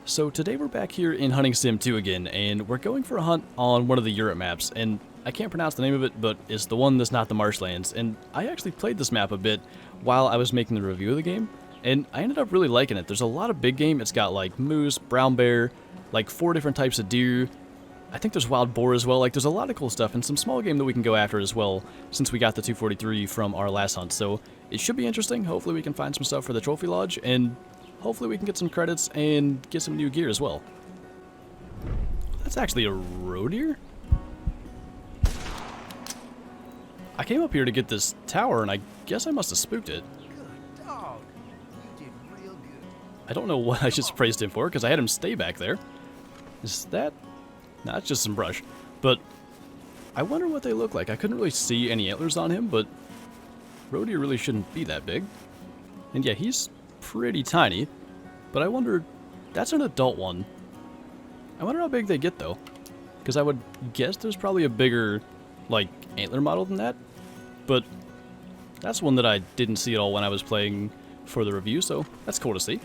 So today we're back here in Hunting Sim 2 again, and we're going for a hunt on one of the Europe maps, and I can't pronounce the name of it, but it's the one that's not the marshlands, and I actually played this map a bit while I was making the review of the game, and I ended up really liking it. There's a lot of big game. It's got like moose, brown bear, like 4 different types of deer. I think there's wild boar as well. Like, there's a lot of cool stuff and some small game that we can go after as well, since we got the 243 from our last hunt. So it should be interesting. Hopefully we can find some stuff for the trophy lodge, and hopefully we can get some credits and get some new gear as well. That's actually a roe deer? I came up here to get this tower, and I guess I must have spooked it. Good dog. You did real good. I don't know what I just praised him for, because I had him stay back there. Is that... Nah, it's just some brush. But I wonder what they look like. I couldn't really see any antlers on him, but roe deer really shouldn't be that big. And yeah, he's pretty tiny, but I wonder, that's an adult one. I wonder how big they get though, because I would guess there's probably a bigger, like, antler model than that, but that's one that I didn't see at all when I was playing for the review, so that's cool to see.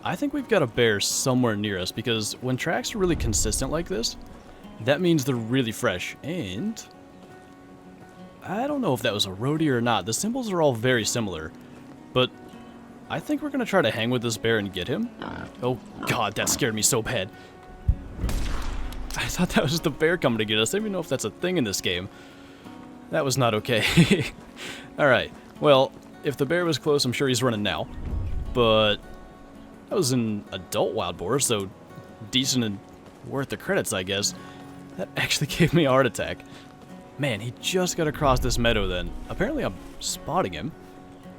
I think we've got a bear somewhere near us, because when tracks are really consistent like this, that means they're really fresh, and I don't know if that was a roe deer or not. The symbols are all very similar, but I think we're going to try to hang with this bear and get him. Oh god, that scared me so bad. I thought that was the bear coming to get us. I don't even know if that's a thing in this game. That was not okay. Alright, well, if the bear was close, I'm sure he's running now. But that was an adult wild boar, so decent and worth the credits, I guess. That actually gave me a heart attack. Man, he just got across this meadow then. Apparently I'm spotting him.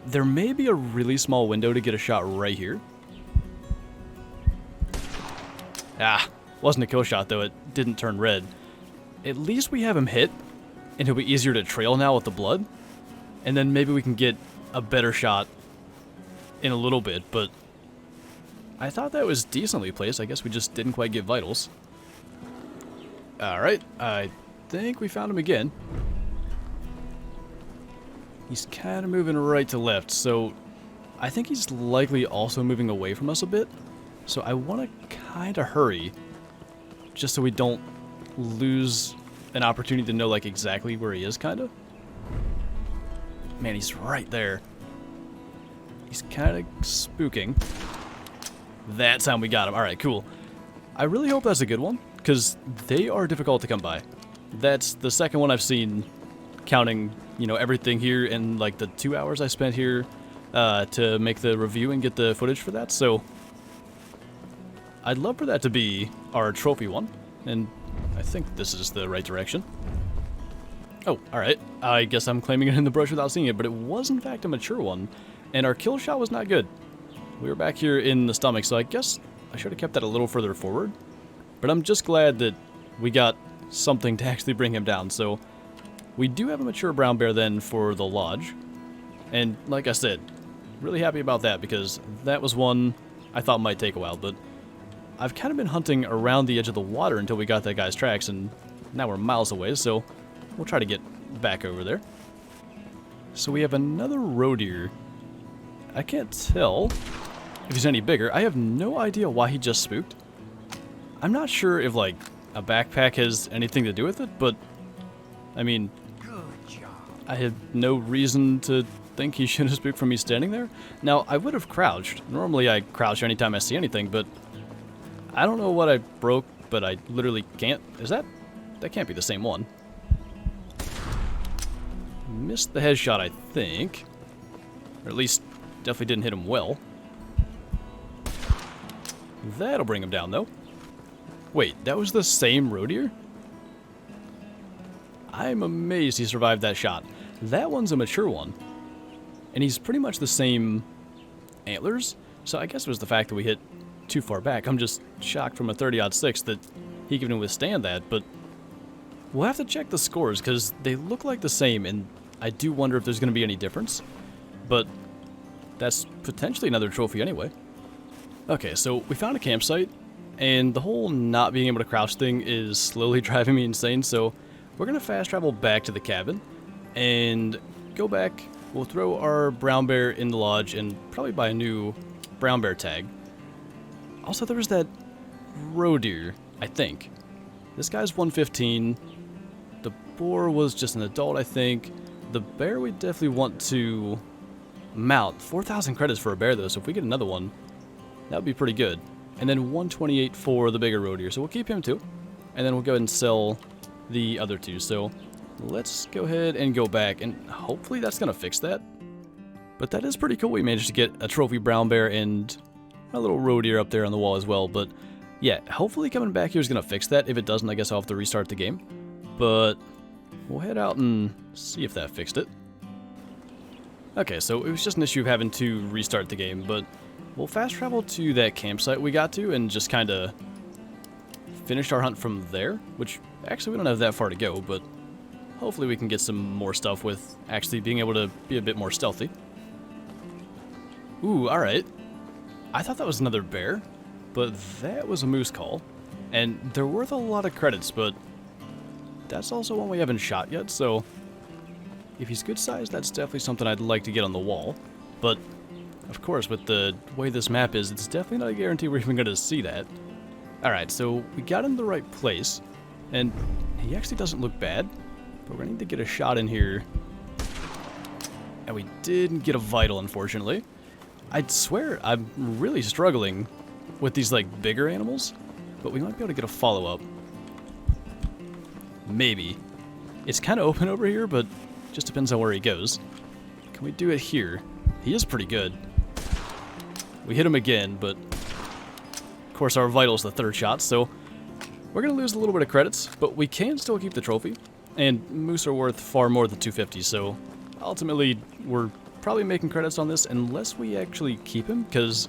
There may be a really small window to get a shot right here. Ah, wasn't a kill shot though, it didn't turn red. At least we have him hit, and it'll be easier to trail now with the blood. And then maybe we can get a better shot in a little bit, but I thought that was decently placed. I guess we just didn't quite get vitals. Alright, I think we found him again. He's kind of moving right to left, so I think he's likely also moving away from us a bit. So I want to kind of hurry, just so we don't lose an opportunity to know like exactly where he is, kind of. Man, he's right there. He's kind of spooking. That time we got him. Alright, cool. I really hope that's a good one, because they are difficult to come by. That's the second one I've seen, counting, you know, everything here in like the 2 hours I spent here to make the review and get the footage for that. So I'd love for that to be our trophy one, and I think this is the right direction. Oh, alright. I guess I'm claiming it in the brush without seeing it, but it was in fact a mature one, and our kill shot was not good. We were back here in the stomach, so I guess I should have kept that a little further forward. But I'm just glad that we got something to actually bring him down. So we do have a mature brown bear then for the lodge. And like I said, really happy about that, because that was one I thought might take a while. But I've kind of been hunting around the edge of the water until we got that guy's tracks, and now we're miles away, so we'll try to get back over there. So we have another roe deer. I can't tell if he's any bigger. I have no idea why he just spooked. I'm not sure if, like, a backpack has anything to do with it, but, I mean, Good job. I had no reason to think he should have spooked from me standing there. Now, I would have crouched. Normally I crouch anytime I see anything, but I don't know what I broke, but I literally can't. Is that? That can't be the same one. Missed the headshot, I think. Or at least, definitely didn't hit him well. That'll bring him down, though. Wait, that was the same roe deer? I'm amazed he survived that shot. That one's a mature one. And he's pretty much the same antlers, so I guess it was the fact that we hit too far back. I'm just shocked from a 30-06 that he can even withstand that, but we'll have to check the scores, because they look like the same, and I do wonder if there's going to be any difference. But that's potentially another trophy anyway. Okay, so we found a campsite, and the whole not being able to crouch thing is slowly driving me insane, so we're going to fast travel back to the cabin and go back. We'll throw our brown bear in the lodge and probably buy a new brown bear tag. Also, there was that roe deer, I think. This guy's 115. The boar was just an adult, I think. The bear we definitely want to mount. 4,000 credits for a bear, though, so if we get another one, that would be pretty good. And then 128 for the bigger roe deer, so we'll keep him too. And then we'll go ahead and sell the other two. So let's go ahead and go back, and hopefully that's going to fix that. But that is pretty cool. We managed to get a trophy brown bear and a little roe deer up there on the wall as well. But yeah, hopefully coming back here is going to fix that. If it doesn't, I guess I'll have to restart the game. But we'll head out and see if that fixed it. Okay, so it was just an issue of having to restart the game, but we'll fast travel to that campsite we got to and just kind of finish our hunt from there, which actually we don't have that far to go, but hopefully we can get some more stuff with actually being able to be a bit more stealthy. Ooh, alright. I thought that was another bear, but that was a moose call, and they're worth a lot of credits, but that's also one we haven't shot yet, so if he's good sized, that's definitely something I'd like to get on the wall. But of course, with the way this map is, it's definitely not a guarantee we're even going to see that. Alright, so we got in the right place, and he actually doesn't look bad, but we're going to need to get a shot in here. And we didn't get a vital, unfortunately. I'd swear I'm really struggling with these, like, bigger animals, but we might be able to get a follow-up. Maybe. It's kind of open over here, but just depends on where he goes. Can we do it here? He is pretty good. We hit him again, but of course our vital's the third shot, so we're going to lose a little bit of credits, but we can still keep the trophy. And moose are worth far more than 250, so ultimately we're probably making credits on this unless we actually keep him, because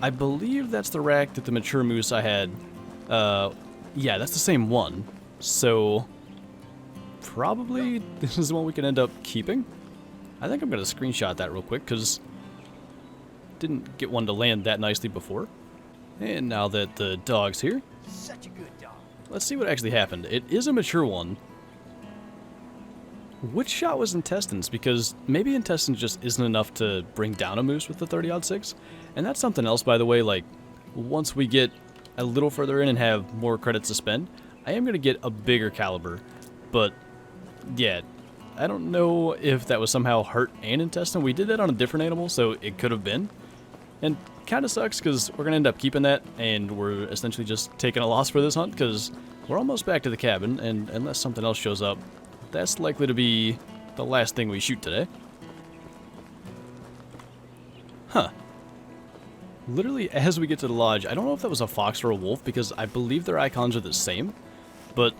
I believe that's the rack that the mature moose I had. Yeah, that's the same one. So probably this is the one we can end up keeping. I think I'm going to screenshot that real quick because didn't get one to land that nicely before. And now that the dog's here, Such a good dog. let's see what actually happened. It is a mature one. Which shot was intestines? Because maybe intestines just isn't enough to bring down a moose with the 30-06. And that's something else, by the way. Like, once we get a little further in and have more credits to spend, I am going to get a bigger caliber. But, yeah, I don't know if that was somehow hurt and intestine. We did that on a different animal, so it could have been. And kind of sucks because we're going to end up keeping that, and we're essentially just taking a loss for this hunt because we're almost back to the cabin, and unless something else shows up, that's likely to be the last thing we shoot today. Huh. Literally, as we get to the lodge, I don't know if that was a fox or a wolf because I believe their icons are the same, but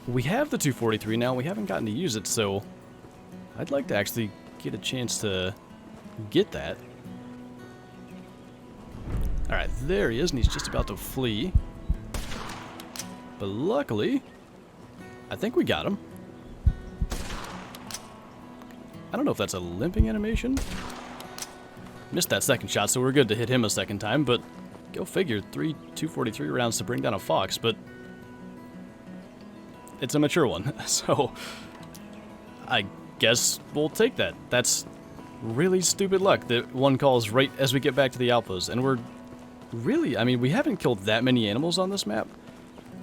we have the 243 now. We haven't gotten to use it, so I'd like to actually get a chance to get that. Alright, there he is, and he's just about to flee. But luckily, I think we got him. I don't know if that's a limping animation. Missed that second shot, so we're good to hit him a second time, but go figure, 3 243 rounds to bring down a fox, but it's a mature one, so I guess we'll take that. That's really stupid luck that one calls right as we get back to the outpost, and we're really, I mean, we haven't killed that many animals on this map.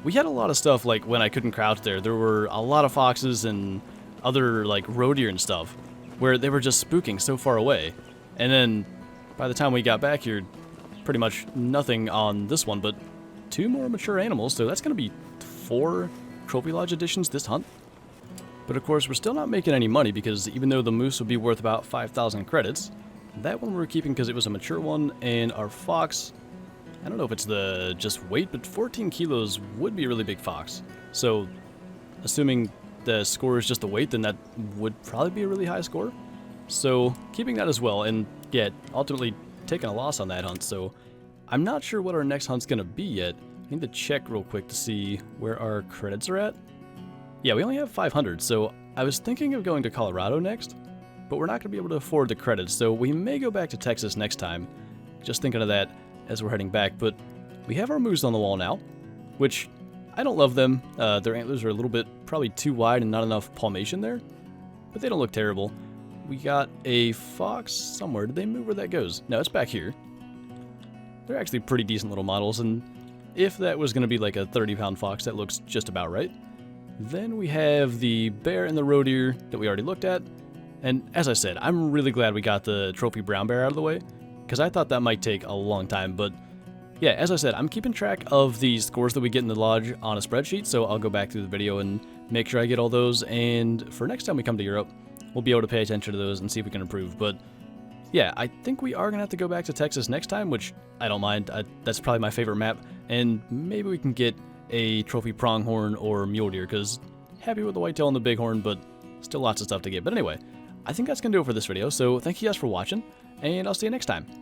We had a lot of stuff, like, when I couldn't crouch there were a lot of foxes and other, like, roe deer and stuff, where they were just spooking so far away. And then, by the time we got back here, pretty much nothing on this one, but 2 more mature animals, so that's going to be 4 Trophy Lodge editions this hunt. But of course, we're still not making any money, because even though the moose would be worth about 5,000 credits, that one we're keeping because it was a mature one, and our fox, I don't know if it's the just weight, but 14 kilos would be a really big fox. So, assuming the score is just the weight, then that would probably be a really high score. So, keeping that as well, and yeah, ultimately taking a loss on that hunt, so I'm not sure what our next hunt's gonna be yet. I need to check real quick to see where our credits are at. Yeah, we only have 500, so I was thinking of going to Colorado next, but we're not gonna be able to afford the credits, so we may go back to Texas next time. Just thinking of that as we're heading back, but we have our moose on the wall now, which I don't love them. Their antlers are a little bit probably too wide and not enough palmation there, but they don't look terrible. We got a fox somewhere. Did they move where that goes? No, it's back here. they're actually pretty decent little models, and if that was going to be like a 30-pound fox, that looks just about right. Then we have the bear and the roe deer that we already looked at, and as I said, I'm really glad we got the trophy brown bear out of the way, because I thought that might take a long time, but yeah, as I said, I'm keeping track of the scores that we get in the lodge on a spreadsheet, so I'll go back through the video and make sure I get all those, and for next time we come to Europe, we'll be able to pay attention to those and see if we can improve. But yeah, I think we are going to have to go back to Texas next time, which I don't mind. That's probably my favorite map, and maybe we can get a trophy pronghorn or mule deer, because happy with the whitetail and the bighorn, but still lots of stuff to get. But anyway, I think that's going to do it for this video, so thank you guys for watching, and I'll see you next time.